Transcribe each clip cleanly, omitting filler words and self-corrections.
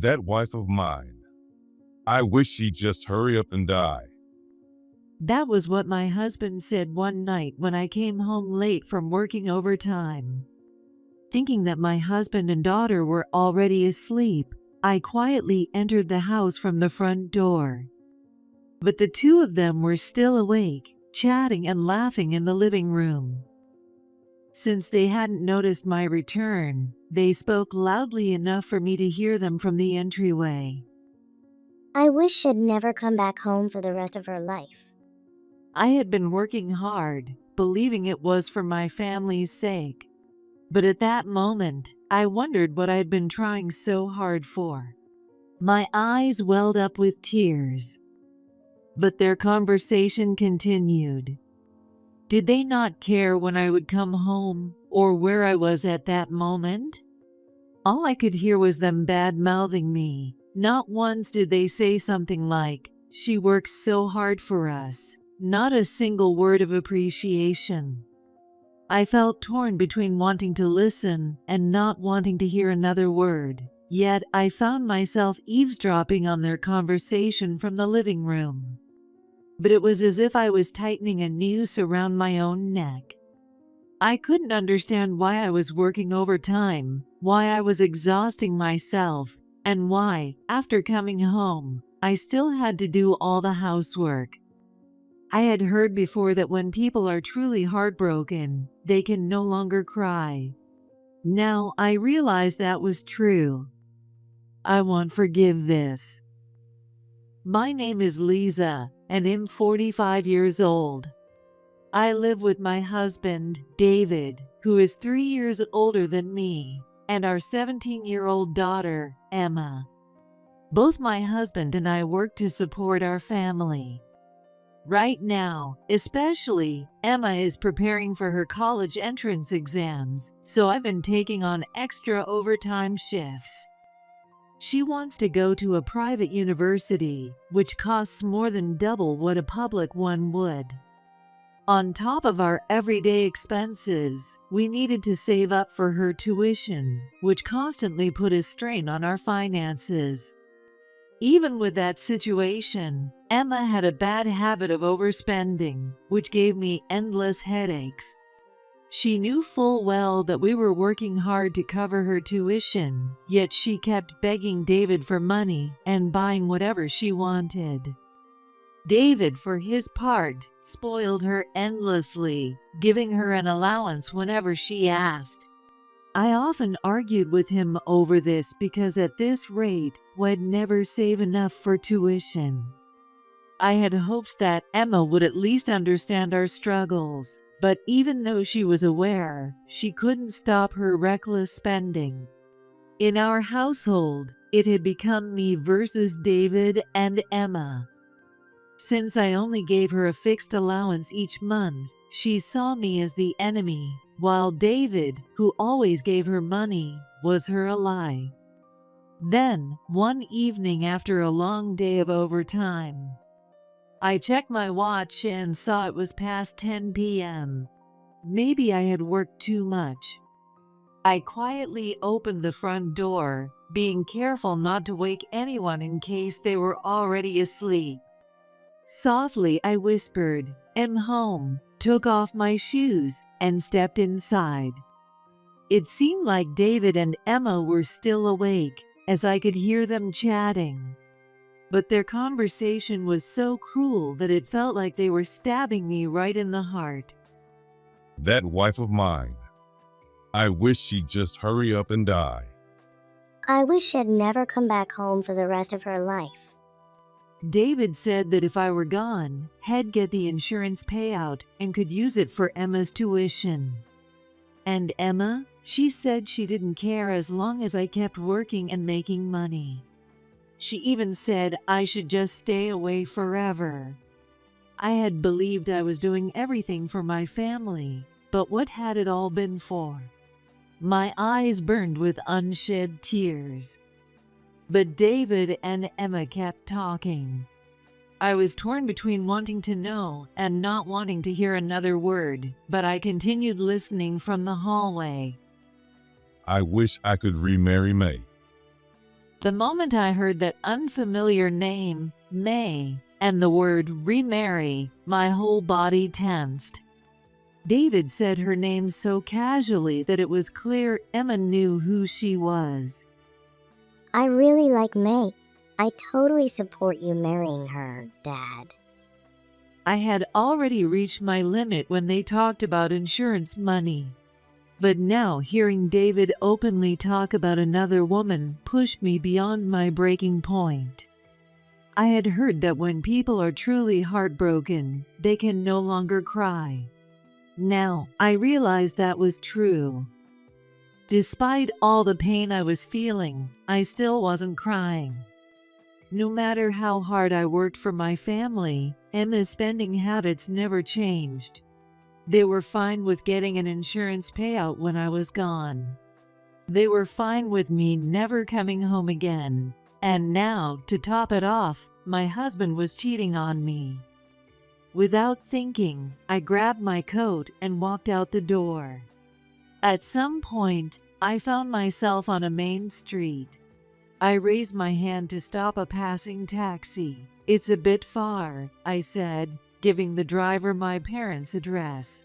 That wife of mine. I wish she'd just hurry up and die. That was what my husband said one night when I came home late from working overtime. Thinking that my husband and daughter were already asleep, I quietly entered the house from the front door. But the two of them were still awake, chatting and laughing in the living room. Since they hadn't noticed my return, they spoke loudly enough for me to hear them from the entryway. I wish she'd never come back home for the rest of her life. I had been working hard, believing it was for my family's sake. But at that moment, I wondered what I'd been trying so hard for. My eyes welled up with tears. But their conversation continued. Did they not care when I would come home or where I was at that moment? All I could hear was them bad-mouthing me. Not once did they say something like, "She works so hard for us." Not a single word of appreciation. I felt torn between wanting to listen and not wanting to hear another word. Yet I found myself eavesdropping on their conversation from the living room. But it was as if I was tightening a noose around my own neck. I couldn't understand why I was working overtime, why I was exhausting myself, and why, after coming home, I still had to do all the housework. I had heard before that when people are truly heartbroken, they can no longer cry. Now I realized that was true. I won't forgive this. My name is Lisa, and I'm 45 years old. I live with my husband, David, who is 3 years older than me, and our 17-year-old daughter, Emma. Both my husband and I work to support our family. Right now, especially, Emma is preparing for her college entrance exams, so I've been taking on extra overtime shifts. She wants to go to a private university, which costs more than double what a public one would. On top of our everyday expenses, we needed to save up for her tuition, which constantly put a strain on our finances. Even with that situation, Emma had a bad habit of overspending, which gave me endless headaches. She knew full well that we were working hard to cover her tuition, yet she kept begging David for money and buying whatever she wanted. David, for his part, spoiled her endlessly, giving her an allowance whenever she asked. I often argued with him over this because at this rate, we'd never save enough for tuition. I had hoped that Emma would at least understand our struggles, but even though she was aware, she couldn't stop her reckless spending. In our household, it had become me versus David and Emma. Since I only gave her a fixed allowance each month, she saw me as the enemy, while David, who always gave her money, was her ally. Then, one evening after a long day of overtime, I checked my watch and saw it was past 10 p.m. Maybe I had worked too much. I quietly opened the front door, being careful not to wake anyone in case they were already asleep. Softly I whispered, "I'm home," took off my shoes, and stepped inside. It seemed like David and Emma were still awake, as I could hear them chatting. But their conversation was so cruel that it felt like they were stabbing me right in the heart. That wife of mine. I wish she'd just hurry up and die. I wish she'd never come back home for the rest of her life. David said that if I were gone, he'd get the insurance payout and could use it for Emma's tuition. And Emma, she said she didn't care as long as I kept working and making money. She even said I should just stay away forever. I had believed I was doing everything for my family, but what had it all been for? My eyes burned with unshed tears. But David and Emma kept talking. I was torn between wanting to know and not wanting to hear another word, but I continued listening from the hallway. I wish I could remarry May. The moment I heard that unfamiliar name, May, and the word remarry, my whole body tensed. David said her name so casually that it was clear Emma knew who she was. I really like May. I totally support you marrying her, Dad. I had already reached my limit when they talked about insurance money. But now hearing David openly talk about another woman pushed me beyond my breaking point. I had heard that when people are truly heartbroken, they can no longer cry. Now, I realized that was true. Despite all the pain I was feeling, I still wasn't crying. No matter how hard I worked for my family, Emma's spending habits never changed. They were fine with getting an insurance payout when I was gone. They were fine with me never coming home again. And now, to top it off, my husband was cheating on me. Without thinking, I grabbed my coat and walked out the door. At some point, I found myself on a main street. I raised my hand to stop a passing taxi. "It's a bit far," I said, giving the driver my parents' address.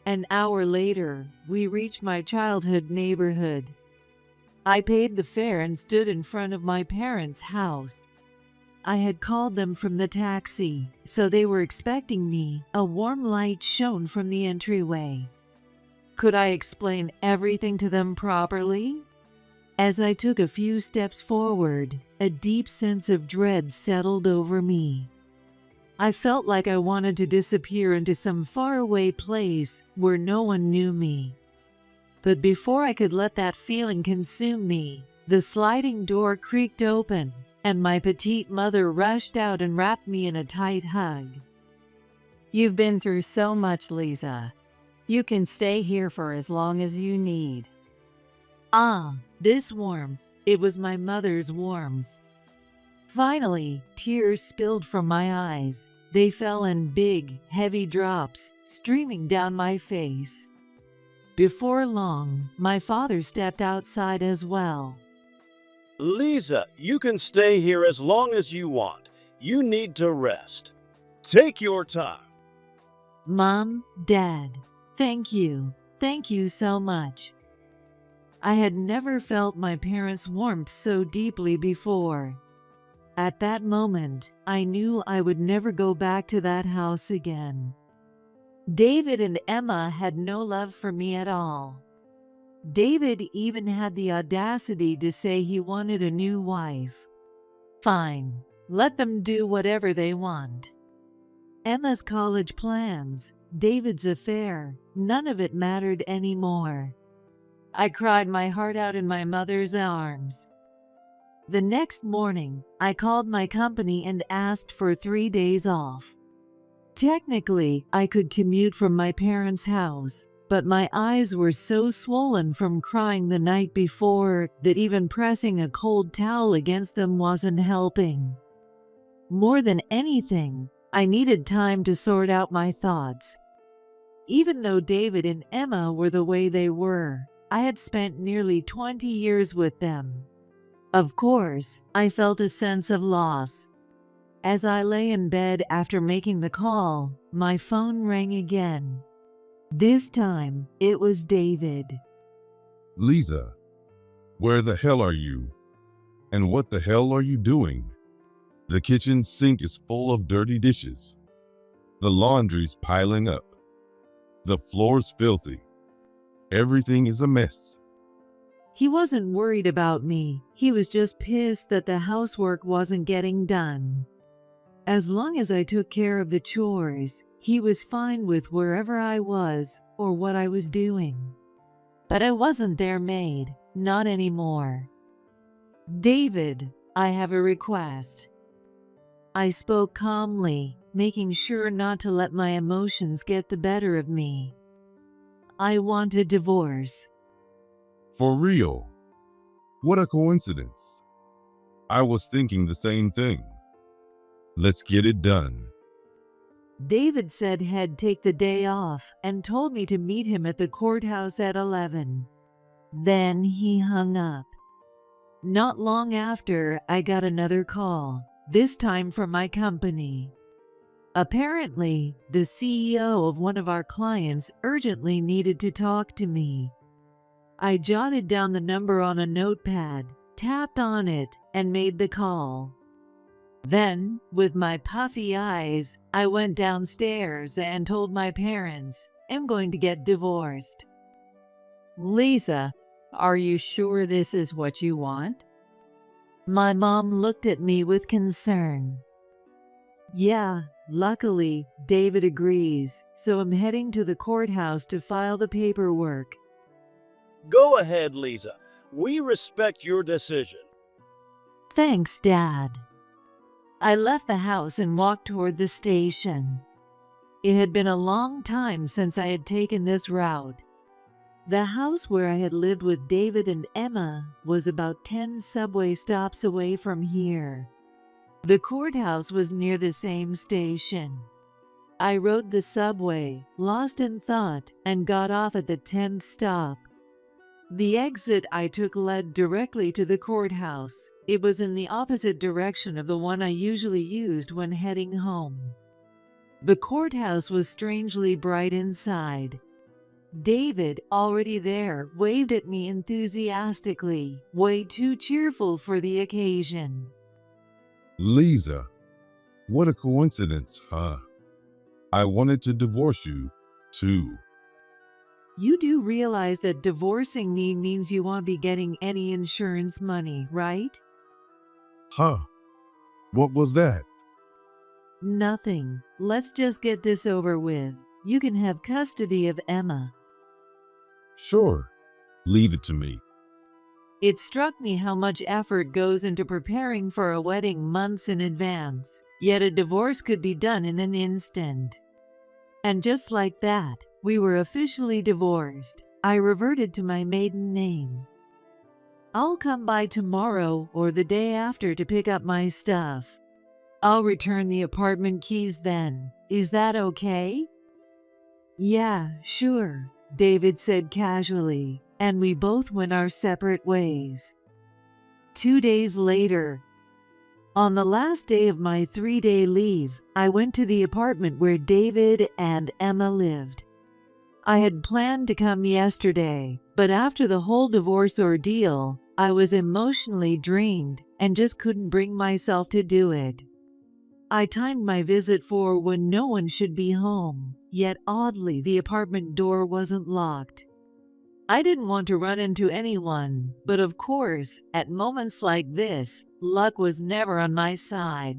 An hour later, we reached my childhood neighborhood. I paid the fare and stood in front of my parents' house. I had called them from the taxi, so they were expecting me. A warm light shone from the entryway. Could I explain everything to them properly? As I took a few steps forward, a deep sense of dread settled over me. I felt like I wanted to disappear into some faraway place where no one knew me. But before I could let that feeling consume me, the sliding door creaked open, and my petite mother rushed out and wrapped me in a tight hug. You've been through so much, Lisa. You can stay here for as long as you need. Ah, this warmth. It was my mother's warmth. Finally, tears spilled from my eyes. They fell in big, heavy drops, streaming down my face. Before long, my father stepped outside as well. Lisa, you can stay here as long as you want. You need to rest. Take your time. Mom, Dad, thank you. Thank you so much. I had never felt my parents' warmth so deeply before. At that moment, I knew I would never go back to that house again. David and Emma had no love for me at all. David even had the audacity to say he wanted a new wife. Fine, let them do whatever they want. Emma's college plans, David's affair, none of it mattered anymore. I cried my heart out in my mother's arms. The next morning, I called my company and asked for 3 days off. Technically, I could commute from my parents' house, but my eyes were so swollen from crying the night before that even pressing a cold towel against them wasn't helping. More than anything, I needed time to sort out my thoughts. Even though David and Emma were the way they were, I had spent nearly 20 years with them. Of course, I felt a sense of loss. As I lay in bed after making the call, my phone rang again. This time, it was David. Lisa, where the hell are you? And what the hell are you doing? The kitchen sink is full of dirty dishes. The laundry's piling up. The floor's filthy. Everything is a mess. He wasn't worried about me. He was just pissed that the housework wasn't getting done. As long as I took care of the chores, he was fine with wherever I was or what I was doing. But I wasn't their maid, not anymore. David, I have a request. I spoke calmly, making sure not to let my emotions get the better of me. I want a divorce. For real? What a coincidence. I was thinking the same thing. Let's get it done. David said he'd take the day off and told me to meet him at the courthouse at 11. Then he hung up. Not long after, I got another call, this time from my company. Apparently, the CEO of one of our clients urgently needed to talk to me. I jotted down the number on a notepad, tapped on it, and made the call. Then, with my puffy eyes, I went downstairs and told my parents, I'm going to get divorced. Lisa, are you sure this is what you want? My mom looked at me with concern. Yeah, luckily, David agrees, so I'm heading to the courthouse to file the paperwork. Go ahead, Lisa. We respect your decision. Thanks, Dad. I left the house and walked toward the station. It had been a long time since I had taken this route. The house where I had lived with David and Emma was about 10 subway stops away from here. The courthouse was near the same station. I rode the subway, lost in thought, and got off at the 10th stop. The exit I took led directly to the courthouse. It was in the opposite direction of the one I usually used when heading home. The courthouse was strangely bright inside. David, already there, waved at me enthusiastically, way too cheerful for the occasion. Lisa, what a coincidence, huh? I wanted to divorce you, too. You do realize that divorcing me means you won't be getting any insurance money, right? Huh? What was that? Nothing. Let's just get this over with. You can have custody of Emma. Sure. Leave it to me. It struck me how much effort goes into preparing for a wedding months in advance, yet a divorce could be done in an instant. And just like that, we were officially divorced. I reverted to my maiden name. I'll come by tomorrow or the day after to pick up my stuff. I'll return the apartment keys then. Is that okay? Yeah, sure, David said casually, and we both went our separate ways. 2 days later, on the last day of my 3-day leave, I went to the apartment where David and Emma lived. I had planned to come yesterday, but after the whole divorce ordeal, I was emotionally drained and just couldn't bring myself to do it. I timed my visit for when no one should be home, yet oddly the apartment door wasn't locked. I didn't want to run into anyone, but of course, at moments like this, luck was never on my side.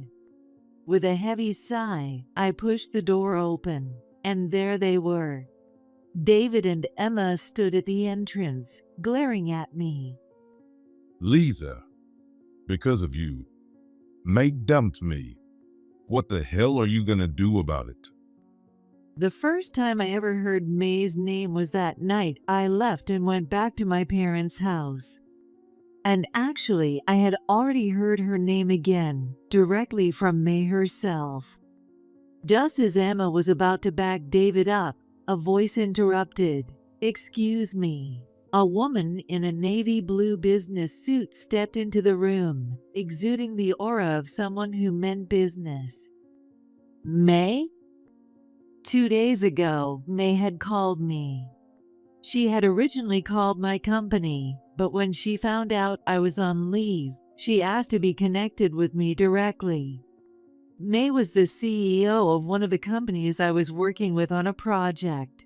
With a heavy sigh, I pushed the door open, and there they were. David and Emma stood at the entrance, glaring at me. Lisa, because of you, May dumped me. What the hell are you gonna do about it? The first time I ever heard May's name was that night I left and went back to my parents' house. And actually, I had already heard her name again, directly from May herself. Just as Emma was about to back David up, a voice interrupted. Excuse me. A woman in a navy blue business suit stepped into the room, exuding the aura of someone who meant business. May? 2 days ago, May had called me. She had originally called my company, but when she found out I was on leave, she asked to be connected with me directly. May was the CEO of one of the companies I was working with on a project.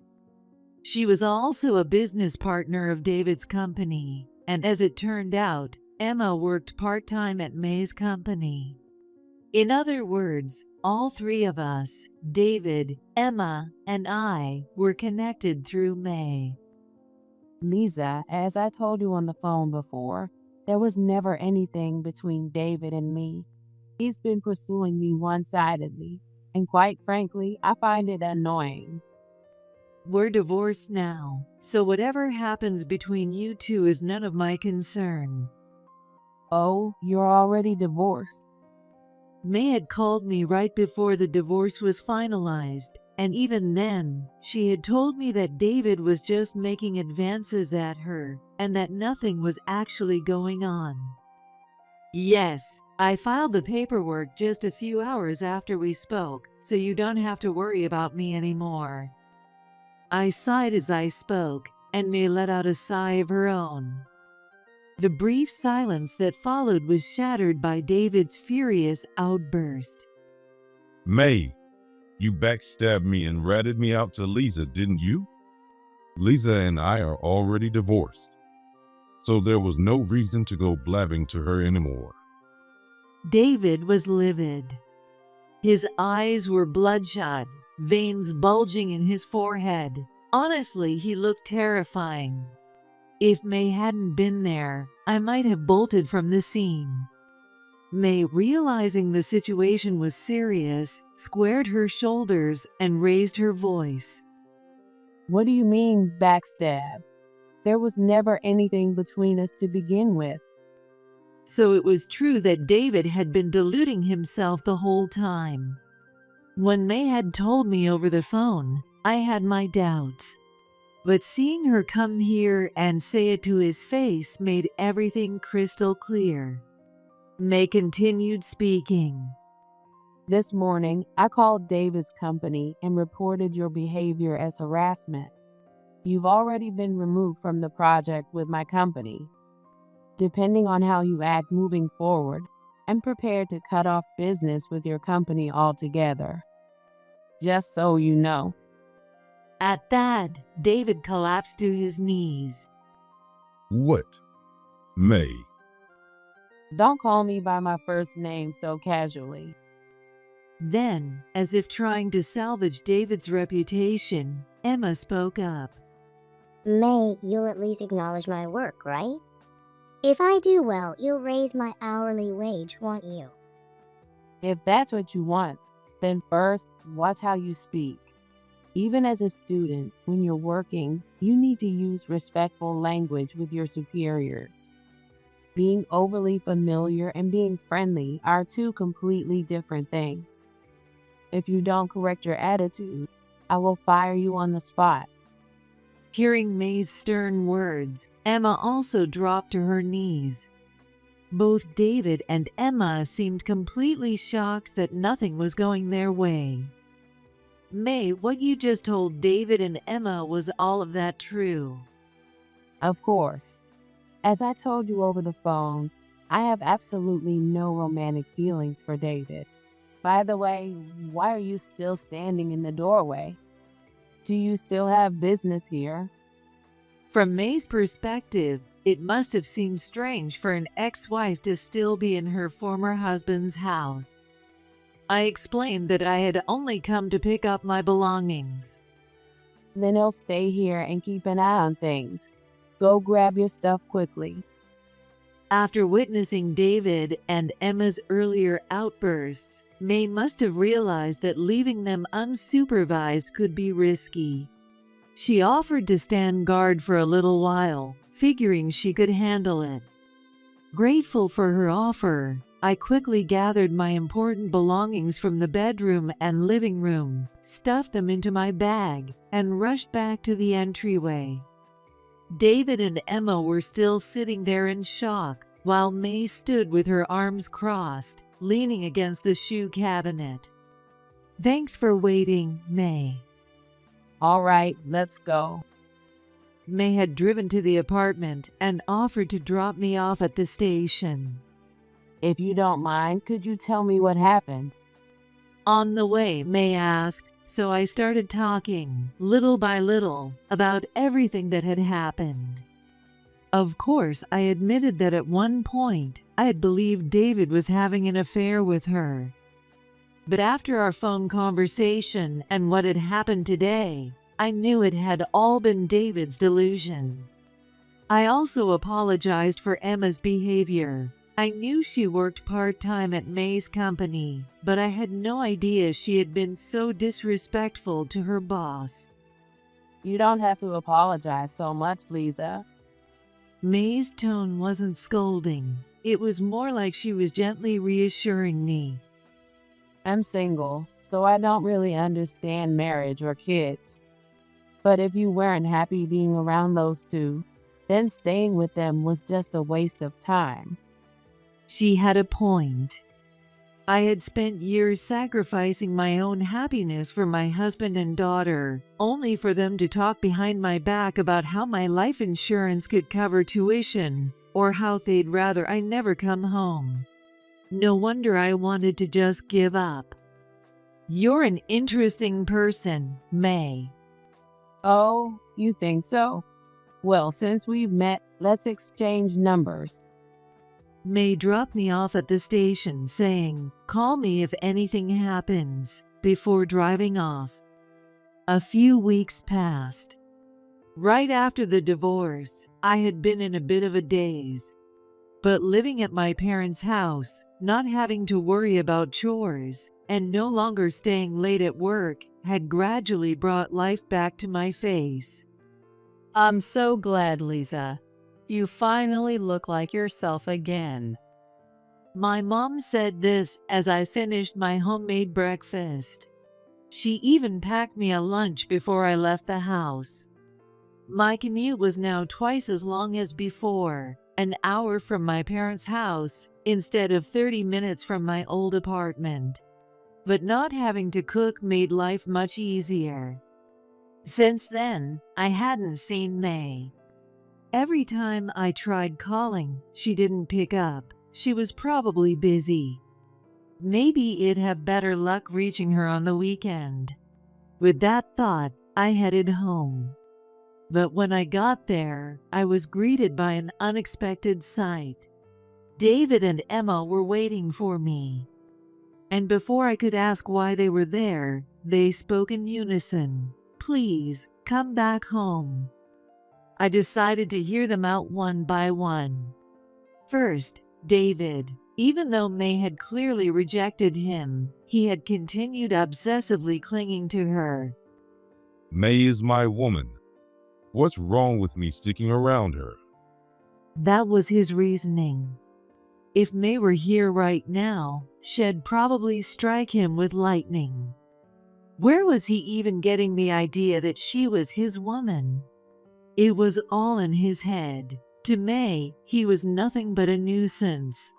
She was also a business partner of David's company, and as it turned out, Emma worked part-time at May's company. In other words, all three of us, David, Emma, and I, were connected through May. Lisa, as I told you on the phone before, there was never anything between David and me. He's been pursuing me one-sidedly, and quite frankly, I find it annoying. We're divorced now, so whatever happens between you two is none of my concern. Oh, you're already divorced? May had called me right before the divorce was finalized, and even then, she had told me that David was just making advances at her, and that nothing was actually going on. Yes, I filed the paperwork just a few hours after we spoke, so you don't have to worry about me anymore. I sighed as I spoke, and May let out a sigh of her own. The brief silence that followed was shattered by David's furious outburst. May, you backstabbed me and ratted me out to Lisa, didn't you? Lisa and I are already divorced, so there was no reason to go blabbing to her anymore. David was livid. His eyes were bloodshot, veins bulging in his forehead. Honestly, he looked terrifying. If May hadn't been there, I might have bolted from the scene. May, realizing the situation was serious, squared her shoulders and raised her voice. What do you mean, backstab? There was never anything between us to begin with. So it was true that David had been deluding himself the whole time. When May had told me over the phone, I had my doubts. But seeing her come here and say it to his face made everything crystal clear. May continued speaking. This morning, I called David's company and reported your behavior as harassment. You've already been removed from the project with my company. Depending on how you act moving forward, I'm prepared to cut off business with your company altogether. Just so you know. At that, David collapsed to his knees. What? May. Don't call me by my first name so casually. Then, as if trying to salvage David's reputation, Emma spoke up. May, you'll at least acknowledge my work, right? If I do well, you'll raise my hourly wage, won't you? If that's what you want, then first, watch how you speak. Even as a student, when you're working, you need to use respectful language with your superiors. Being overly familiar and being friendly are two completely different things. If you don't correct your attitude, I will fire you on the spot. Hearing May's stern words, Emma also dropped to her knees. Both David and Emma seemed completely shocked that nothing was going their way. May, what you just told David and Emma, was all of that true? Of course. As I told you over the phone, I have absolutely no romantic feelings for David. By the way, why are you still standing in the doorway? Do you still have business here? From May's perspective, it must have seemed strange for an ex-wife to still be in her former husband's house. I explained that I had only come to pick up my belongings. Then he'll stay here and keep an eye on things. Go grab your stuff quickly. After witnessing David and Emma's earlier outbursts, May must have realized that leaving them unsupervised could be risky. She offered to stand guard for a little while, figuring she could handle it. Grateful for her offer, I quickly gathered my important belongings from the bedroom and living room, stuffed them into my bag, and rushed back to the entryway. David and Emma were still sitting there in shock, while May stood with her arms crossed, leaning against the shoe cabinet. Thanks for waiting, May. All right, let's go. May had driven to the apartment and offered to drop me off at the station. If you don't mind, could you tell me what happened? On the way, May asked, so I started talking, little by little, about everything that had happened. Of course, I admitted that at one point, I had believed David was having an affair with her. But after our phone conversation and what had happened today, I knew it had all been David's delusion. I also apologized for Emma's behavior. I knew she worked part-time at May's company, but I had no idea she had been so disrespectful to her boss. You don't have to apologize so much, Lisa. May's tone wasn't scolding. It was more like she was gently reassuring me. I'm single, so I don't really understand marriage or kids. But if you weren't happy being around those two, then staying with them was just a waste of time. She had a point. I had spent years sacrificing my own happiness for my husband and daughter, only for them to talk behind my back about how my life insurance could cover tuition, or how they'd rather I never come home. No wonder I wanted to just give up. You're an interesting person, May. Oh, you think so? Well, since we've met, let's exchange numbers. May dropped me off at the station saying, "Call me if anything happens," before driving off. A few weeks passed. Right after the divorce, I had been in a bit of a daze. But living at my parents' house, not having to worry about chores, and no longer staying late at work had gradually brought life back to my face. I'm so glad, Lisa. You finally look like yourself again. My mom said this as I finished my homemade breakfast. She even packed me a lunch before I left the house. My commute was now twice as long as before, an hour from my parents' house instead of 30 minutes from my old apartment. But not having to cook made life much easier. Since then, I hadn't seen May. Every time I tried calling, she didn't pick up. She was probably busy. Maybe I'd have better luck reaching her on the weekend. With that thought, I headed home. But when I got there, I was greeted by an unexpected sight. David and Emma were waiting for me. And before I could ask why they were there, they spoke in unison. "Please, come back home." I decided to hear them out one by one. First, David. Even though May had clearly rejected him, he had continued obsessively clinging to her. May is my woman. What's wrong with me sticking around her? That was his reasoning. If May were here right now, she'd probably strike him with lightning. Where was he even getting the idea that she was his woman? It was all in his head. To May, he was nothing but a nuisance.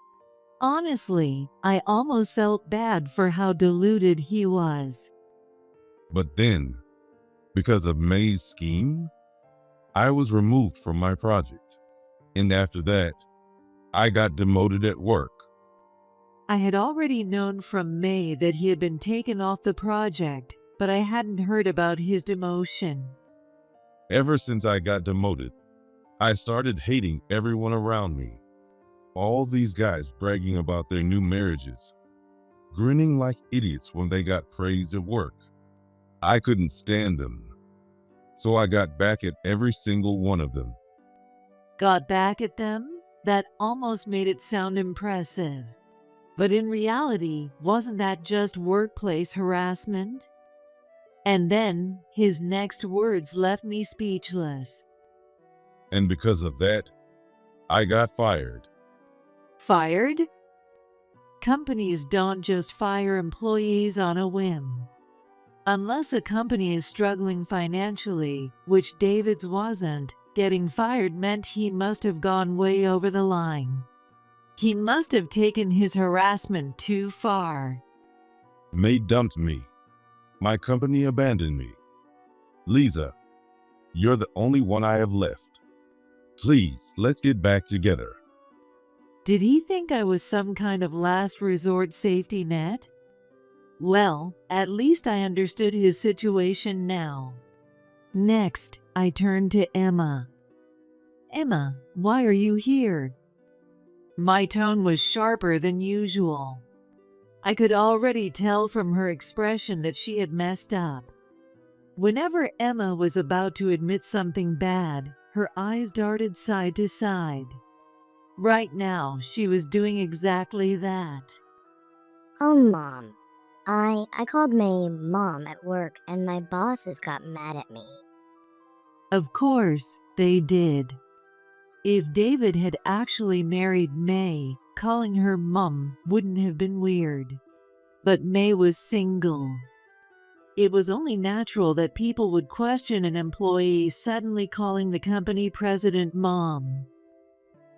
Honestly, I almost felt bad for how deluded he was. But then, because of May's scheme, I was removed from my project. And after that, I got demoted at work. I had already known from May that he had been taken off the project, but I hadn't heard about his demotion. Ever since I got demoted, I started hating everyone around me. All these guys bragging about their new marriages, grinning like idiots when they got praised at work. I couldn't stand them. So I got back at every single one of them. Got back at them? That almost made it sound impressive. But in reality, wasn't that just workplace harassment? And then, his next words left me speechless. And because of that, I got fired. Fired? Companies don't just fire employees on a whim. Unless a company is struggling financially, which David's wasn't, getting fired meant he must have gone way over the line. He must have taken his harassment too far. May dumped me. My company abandoned me. Lisa, you're the only one I have left. Please, let's get back together. Did he think I was some kind of last resort safety net? Well, at least I understood his situation now. Next, I turned to Emma. "Emma, why are you here?" My tone was sharper than usual. I could already tell from her expression that she had messed up. Whenever Emma was about to admit something bad, her eyes darted side to side. Right now, she was doing exactly that. Oh, Mom. I called May Mom at work and my bosses got mad at me. Of course, they did. If David had actually married May, calling her Mum wouldn't have been weird. But May was single. It was only natural that people would question an employee suddenly calling the company president Mom.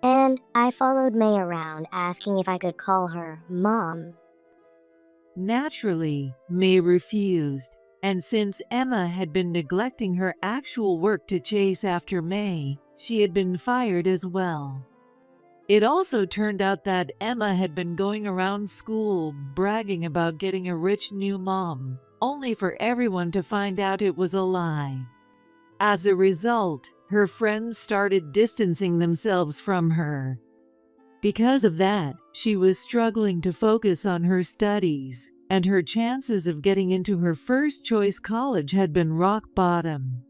And I followed May around asking if I could call her Mom. Naturally, May refused, and since Emma had been neglecting her actual work to chase after May, she had been fired as well. It also turned out that Emma had been going around school bragging about getting a rich new mom, only for everyone to find out it was a lie. As a result, her friends started distancing themselves from her. Because of that, she was struggling to focus on her studies, and her chances of getting into her first choice college had been rock bottom.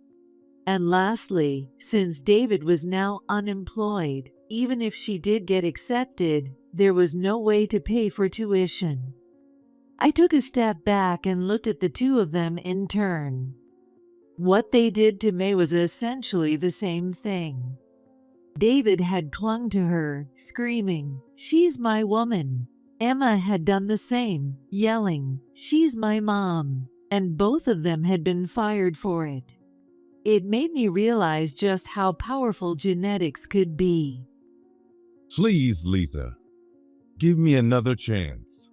And lastly, since David was now unemployed, even if she did get accepted, there was no way to pay for tuition. I took a step back and looked at the two of them in turn. What they did to May was essentially the same thing. David had clung to her, screaming, "She's my woman." Emma had done the same, yelling, "She's my mom," and both of them had been fired for it. It made me realize just how powerful genetics could be. Please, Lisa, give me another chance.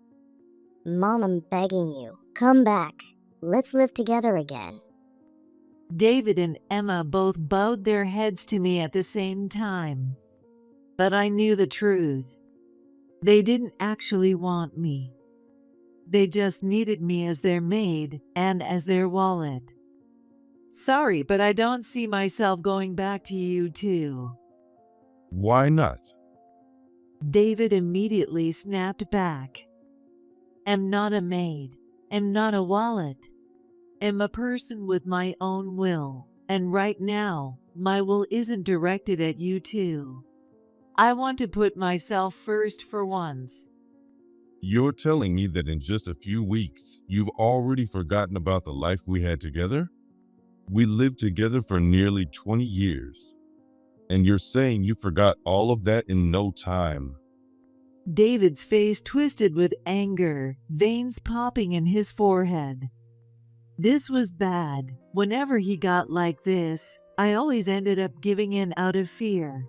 Mom, I'm begging you. Come back. Let's live together again. David and Emma both bowed their heads to me at the same time. But I knew the truth. They didn't actually want me. They just needed me as their maid and as their wallet. Sorry, but I don't see myself going back to you two. Why not? David immediately snapped back. "Am not a maid. Am not a wallet. Am a person with my own will. And right now, my will isn't directed at you two. I want to put myself first for once." You're telling me that in just a few weeks, you've already forgotten about the life we had together? We lived together for nearly 20 years. And you're saying you forgot all of that in no time. David's face twisted with anger, veins popping in his forehead. This was bad. Whenever he got like this, I always ended up giving in out of fear.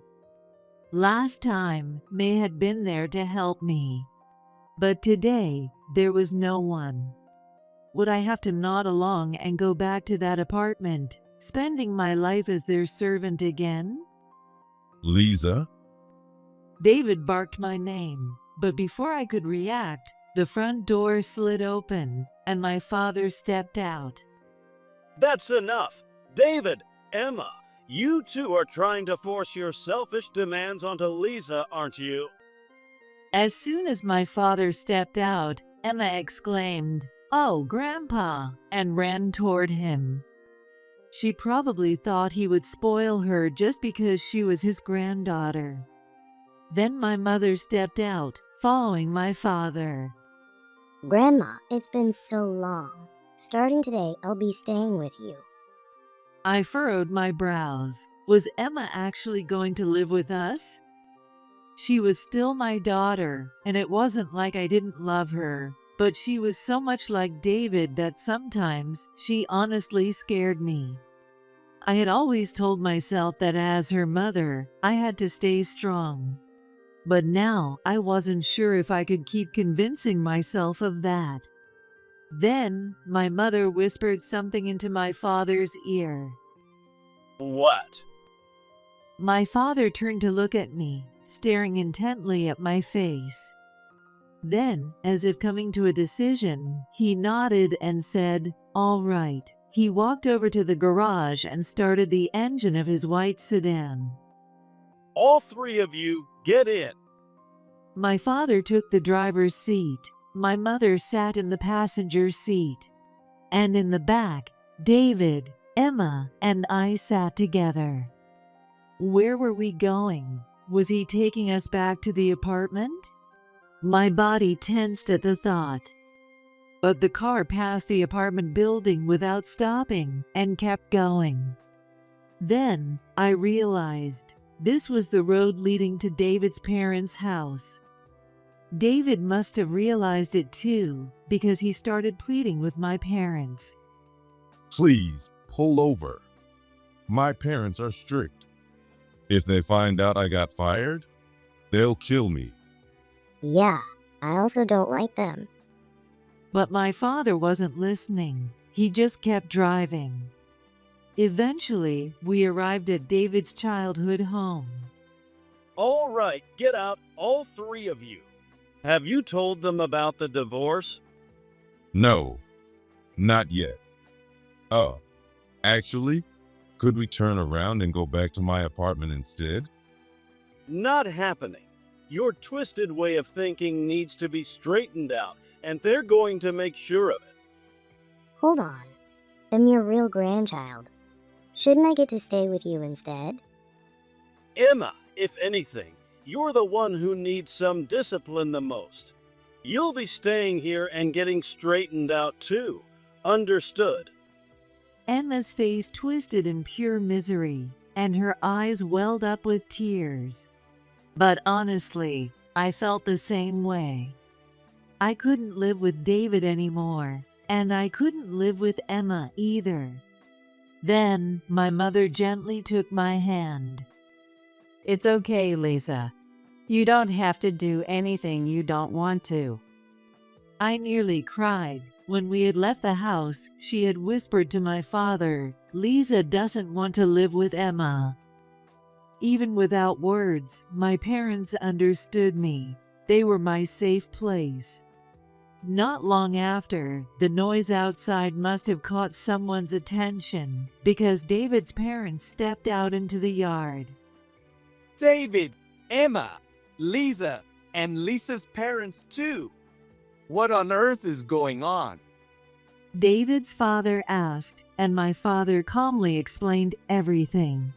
Last time, May had been there to help me. But today, there was no one. Would I have to nod along and go back to that apartment, spending my life as their servant again? Lisa? David barked my name, but before I could react, the front door slid open, and my father stepped out. That's enough. David, Emma, you two are trying to force your selfish demands onto Lisa, aren't you? As soon as my father stepped out, Emma exclaimed, "Oh, Grandpa," and ran toward him. She probably thought he would spoil her just because she was his granddaughter. Then my mother stepped out, following my father. Grandma, it's been so long. Starting today, I'll be staying with you. I furrowed my brows. Was Emma actually going to live with us? She was still my daughter, and it wasn't like I didn't love her, but she was so much like David that sometimes she honestly scared me. I had always told myself that as her mother, I had to stay strong. But now I wasn't sure if I could keep convincing myself of that. Then my mother whispered something into my father's ear. What? My father turned to look at me, staring intently at my face. Then, as if coming to a decision, he nodded and said, "All right." He walked over to the garage and started the engine of his white sedan. All three of you, get in. My father took the driver's seat. My mother sat in the passenger seat. And in the back, David, Emma, and I sat together. Where were we going? Was he taking us back to the apartment? My body tensed at the thought. But the car passed the apartment building without stopping and kept going. Then I realized this was the road leading to David's parents' house. David must have realized it too, because he started pleading with my parents. Please, pull over. My parents are strict. If they find out I got fired, They'll kill me. Yeah, I also don't like them. But my father wasn't listening. He just kept driving. Eventually, we arrived at David's childhood home. All right, get out, all three of you. Have you told them about the divorce? No, not yet. Oh, actually, could we turn around and go back to my apartment instead? Not happening. Your twisted way of thinking needs to be straightened out, and they're going to make sure of it. Hold on. I'm your real grandchild. Shouldn't I get to stay with you instead? Emma, if anything, you're the one who needs some discipline the most. You'll be staying here and getting straightened out too. Understood? Emma's face twisted in pure misery, and her eyes welled up with tears. But honestly, I felt the same way. I couldn't live with David anymore, and I couldn't live with Emma either. Then, my mother gently took my hand. It's okay, Lisa. You don't have to do anything you don't want to. I nearly cried. When we had left the house, she had whispered to my father, "Lisa doesn't want to live with Emma." Even without words, my parents understood me. They were my safe place. Not long after, the noise outside must have caught someone's attention because David's parents stepped out into the yard. David, Emma, Lisa, and Lisa's parents too. What on earth is going on? David's father asked, and my father calmly explained everything.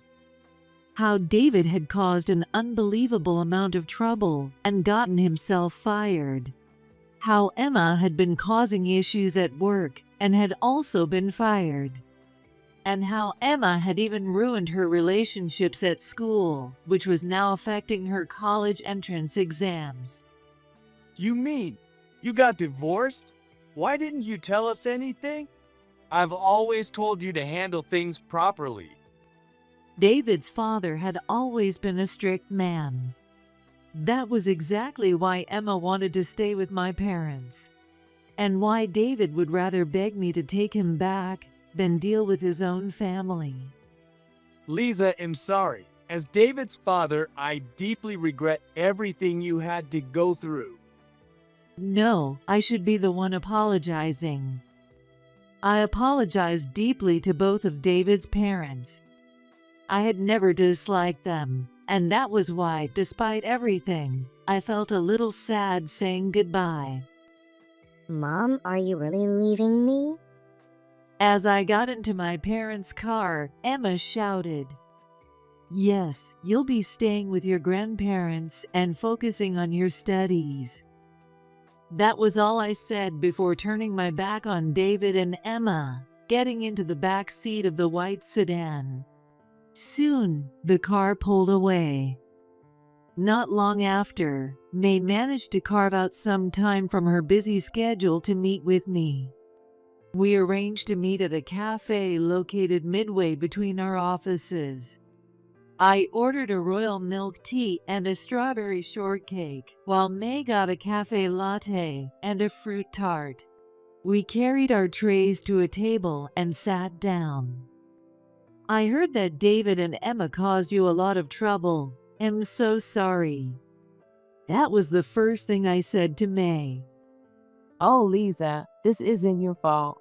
How David had caused an unbelievable amount of trouble and gotten himself fired. How Emma had been causing issues at work and had also been fired. And how Emma had even ruined her relationships at school, which was now affecting her college entrance exams. You mean you got divorced? Why didn't you tell us anything? I've always told you to handle things properly. David's father had always been a strict man. That was exactly why Emma wanted to stay with my parents, and why David would rather beg me to take him back than deal with his own family. Lisa, I'm sorry. As David's father, I deeply regret everything you had to go through. No, I should be the one apologizing. I apologized deeply to both of David's parents. I had never disliked them, and that was why, despite everything, I felt a little sad saying goodbye. Mom, are you really leaving me? As I got into my parents' car, Emma shouted, "Yes, you'll be staying with your grandparents and focusing on your studies." That was all I said before turning my back on David and Emma, getting into the back seat of the white sedan. Soon, the car pulled away. Not long after, May managed to carve out some time from her busy schedule to meet with me. We arranged to meet at a cafe located midway between our offices. I ordered a royal milk tea and a strawberry shortcake, while May got a cafe latte and a fruit tart. We carried our trays to a table and sat down. "I heard that David and Emma caused you a lot of trouble. I'm so sorry." That was the first thing I said to May. Oh, Lisa, this isn't your fault.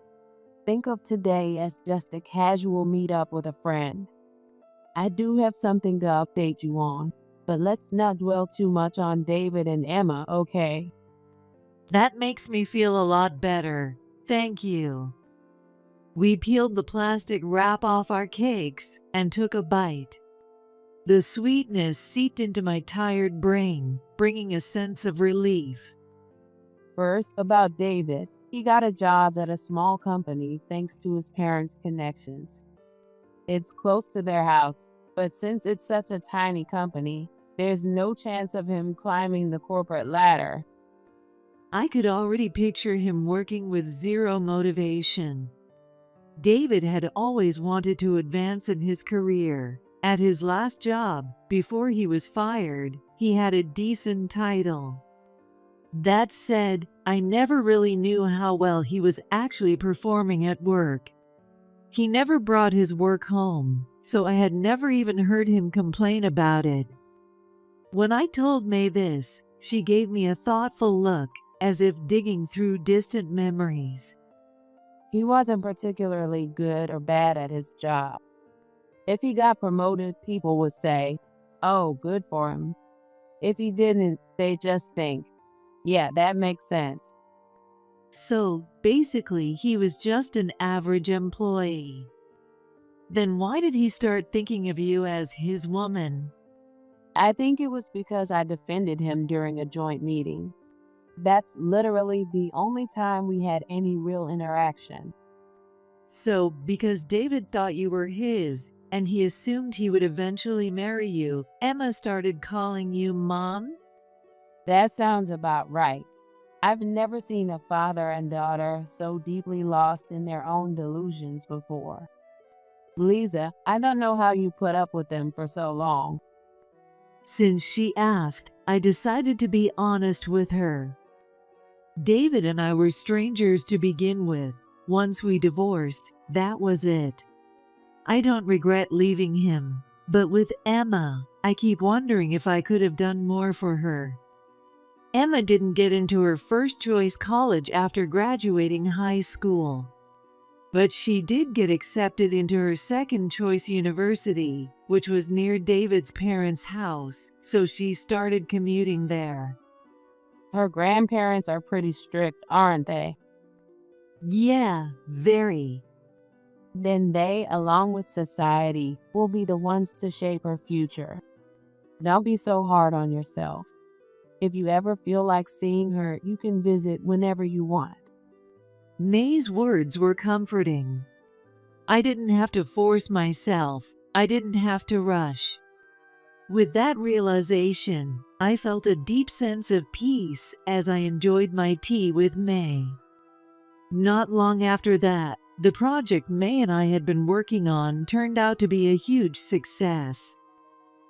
Think of today as just a casual meetup with a friend. I do have something to update you on, but let's not dwell too much on David and Emma, okay? That makes me feel a lot better. Thank you. We peeled the plastic wrap off our cakes and took a bite. The sweetness seeped into my tired brain, bringing a sense of relief. First, about David. He got a job at a small company thanks to his parents' connections. It's close to their house, but since it's such a tiny company, there's no chance of him climbing the corporate ladder. I could already picture him working with zero motivation. David had always wanted to advance in his career. At his last job, before he was fired, he had a decent title. That said, I never really knew how well he was actually performing at work. He never brought his work home, so I had never even heard him complain about it. When I told May this, she gave me a thoughtful look, as if digging through distant memories. He wasn't particularly good or bad at his job. If he got promoted, people would say, "Oh, good for him." If he didn't, they just think, "Yeah, that makes sense." So, basically, he was just an average employee. Then why did he start thinking of you as his woman? I think it was because I defended him during a joint meeting. That's literally the only time we had any real interaction. So, because David thought you were his, and he assumed he would eventually marry you, Emma started calling you Mom? That sounds about right. I've never seen a father and daughter so deeply lost in their own delusions before. Lisa, I don't know how you put up with them for so long. Since she asked, I decided to be honest with her. David and I were strangers to begin with. Once we divorced, that was it. I don't regret leaving him, but with Emma, I keep wondering if I could have done more for her. Emma didn't get into her first choice college after graduating high school, but she did get accepted into her second choice university, which was near David's parents' house, so she started commuting there. Her grandparents are pretty strict, aren't they? Yeah, very. Then they, along with society, will be the ones to shape her future. Don't be so hard on yourself. If you ever feel like seeing her, you can visit whenever you want. May's words were comforting. I didn't have to force myself. I didn't have to rush. With that realization, I felt a deep sense of peace as I enjoyed my tea with May. Not long after that, the project May and I had been working on turned out to be a huge success.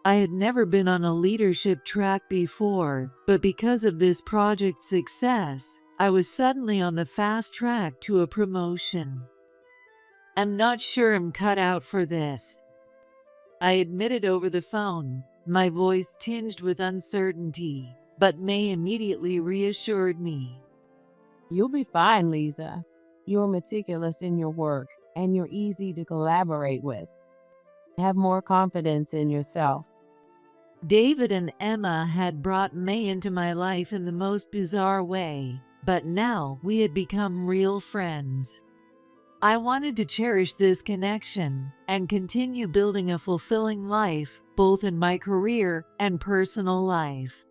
I had never been on a leadership track before, but because of this project's success, I was suddenly on the fast track to a promotion. I'm not sure I'm cut out for this, I admitted over the phone, my voice tinged with uncertainty, but May immediately reassured me. You'll be fine, Lisa. You're meticulous in your work, and you're easy to collaborate with. Have more confidence in yourself. David and Emma had brought May into my life in the most bizarre way, but now we had become real friends. I wanted to cherish this connection and continue building a fulfilling life, both in my career and personal life.